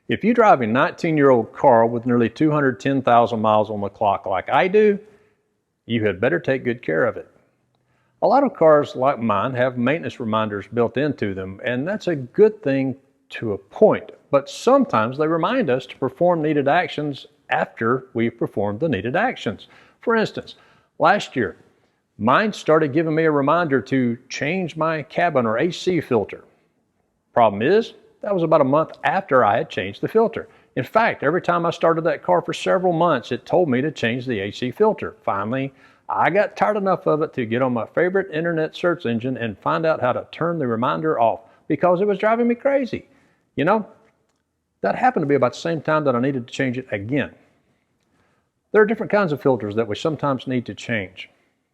If you drive a 19-year-old car with nearly 210,000 miles on the clock like I do, you had better take good care of it. A lot of cars like mine have maintenance reminders built into them, and that's a good thing to a point. But sometimes they remind us to perform needed actions after we've performed the needed actions. For instance, last year, mine started giving me a reminder to change my cabin or AC filter. Problem is, that was about a month after I had changed the filter. In fact, every time I started that car for several months, it told me to change the AC filter. Finally, I got tired enough of it to get on my favorite internet search engine and find out how to turn the reminder off because it was driving me crazy. You know, that happened to be about the same time that I needed to change it again. There are different kinds of filters that we sometimes need to change.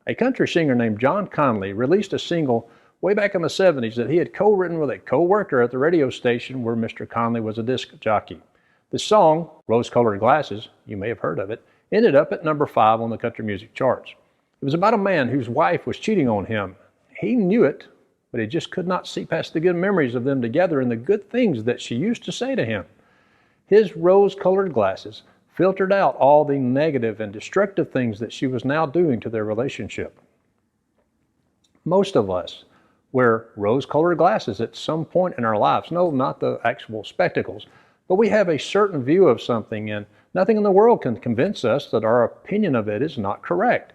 A country singer named John Conley released a single way back in the 70s that he had co-written with a co-worker at the radio station where Mr. Conley was a disc jockey. The song, Rose-Colored Glasses, you may have heard of it, ended up at number 5 on the country music charts. It was about a man whose wife was cheating on him. He knew it, but he just could not see past the good memories of them together and the good things that she used to say to him. His rose-colored glasses filtered out all the negative and destructive things that she was now doing to their relationship. Most of us wear rose-colored glasses at some point in our lives. No, not the actual spectacles, but we have a certain view of something, and nothing in the world can convince us that our opinion of it is not correct.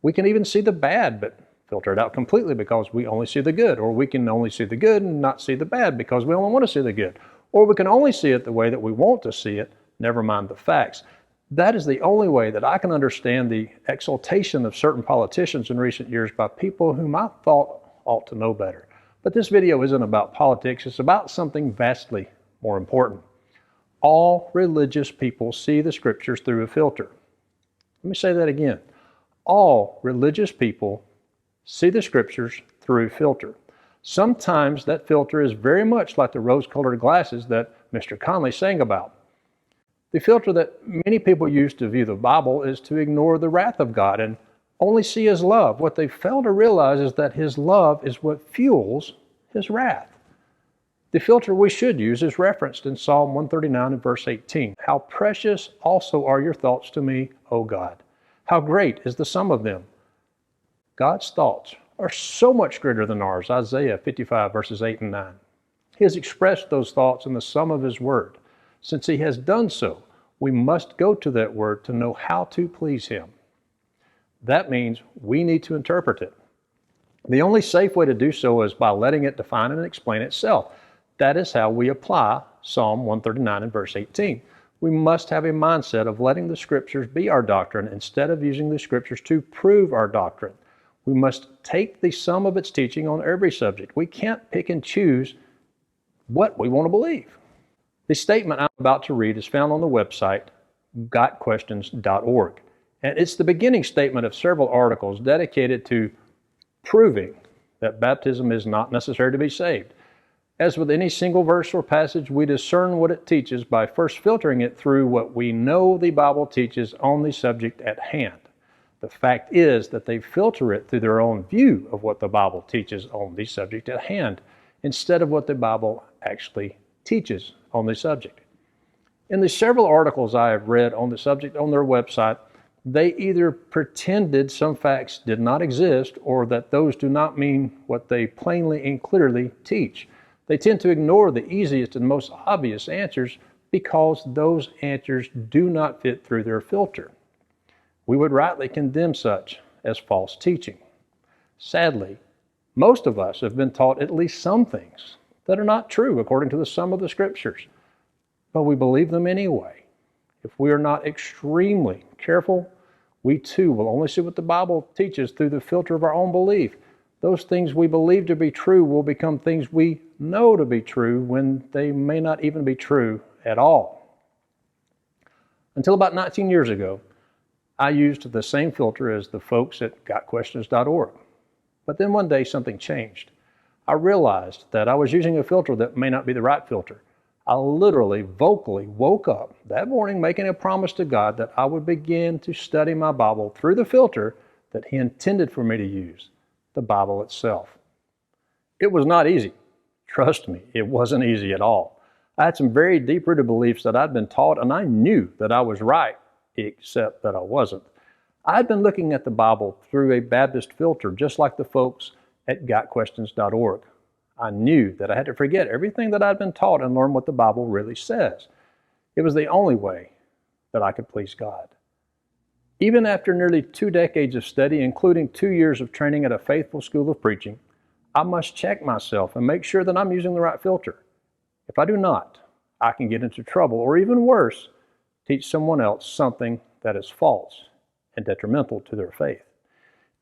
We can even see the bad, but filter it out completely because we only see the good, or we can only see the good and not see the bad because we only want to see the good, or we can only see it the way that we want to see it, never mind the facts. That is the only way that I can understand the exaltation of certain politicians in recent years by people whom I thought ought to know better. But this video isn't about politics, it's about something vastly more important. All religious people see the scriptures through a filter. Let me say that again. All religious people see the scriptures through a filter. Sometimes that filter is very much like the rose-colored glasses that Mr. Conley sang about. The filter that many people use to view the Bible is to ignore the wrath of God and only see His love. What they fail to realize is that His love is what fuels His wrath. The filter we should use is referenced in Psalm 139 and verse 18. How precious also are your thoughts to me, O God. How great is the sum of them. God's thoughts are so much greater than ours. Isaiah 55 verses 8 and 9. He has expressed those thoughts in the sum of His word. Since He has done so, we must go to that word to know how to please Him. That means we need to interpret it. The only safe way to do so is by letting it define and explain itself. That is how we apply Psalm 139 and verse 18. We must have a mindset of letting the scriptures be our doctrine instead of using the scriptures to prove our doctrine. We must take the sum of its teaching on every subject. We can't pick and choose what we want to believe. The statement I'm about to read is found on the website gotquestions.org. And it's the beginning statement of several articles dedicated to proving that baptism is not necessary to be saved. As with any single verse or passage, we discern what it teaches by first filtering it through what we know the Bible teaches on the subject at hand. The fact is that they filter it through their own view of what the Bible teaches on the subject at hand, instead of what the Bible actually teaches on the subject. In the several articles I have read on the subject on their website, they either pretended some facts did not exist or that those do not mean what they plainly and clearly teach. They tend to ignore the easiest and most obvious answers because those answers do not fit through their filter. We would rightly condemn such as false teaching. Sadly, most of us have been taught at least some things that are not true according to the sum of the scriptures, but we believe them anyway. If we are not extremely careful, we too will only see what the Bible teaches through the filter of our own belief. Those things we believe to be true will become things we know to be true when they may not even be true at all. Until about 19 years ago, I used the same filter as the folks at gotquestions.org. But then one day something changed. I realized that I was using a filter that may not be the right filter. I literally, vocally woke up that morning making a promise to God that I would begin to study my Bible through the filter that He intended for me to use, the Bible itself. It was not easy. Trust me, it wasn't easy at all. I had some very deep-rooted beliefs that I'd been taught, and I knew that I was right, except that I wasn't. I'd been looking at the Bible through a Baptist filter, just like the folks at gotquestions.org. I knew that I had to forget everything that I'd been taught and learn what the Bible really says. It was the only way that I could please God. Even after nearly 2 decades of study, including 2 years of training at a faithful school of preaching, I must check myself and make sure that I'm using the right filter. If I do not, I can get into trouble, or even worse, teach someone else something that is false and detrimental to their faith.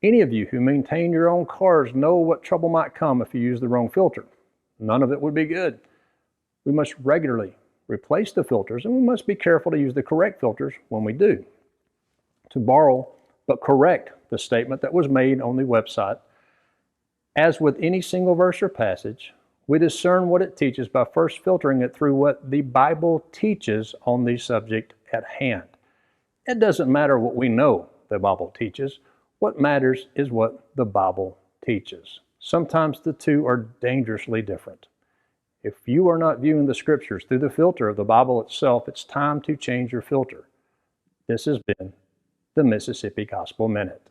Any of you who maintain your own cars know what trouble might come if you use the wrong filter. None of it would be good. We must regularly replace the filters, and we must be careful to use the correct filters when we do. To borrow but correct the statement that was made on the website, as with any single verse or passage, we discern what it teaches by first filtering it through what the Bible teaches on the subject at hand. It doesn't matter what we know the Bible teaches. What matters is what the Bible teaches. Sometimes the two are dangerously different. If you are not viewing the Scriptures through the filter of the Bible itself, it's time to change your filter. This has been the Mississippi Gospel Minute.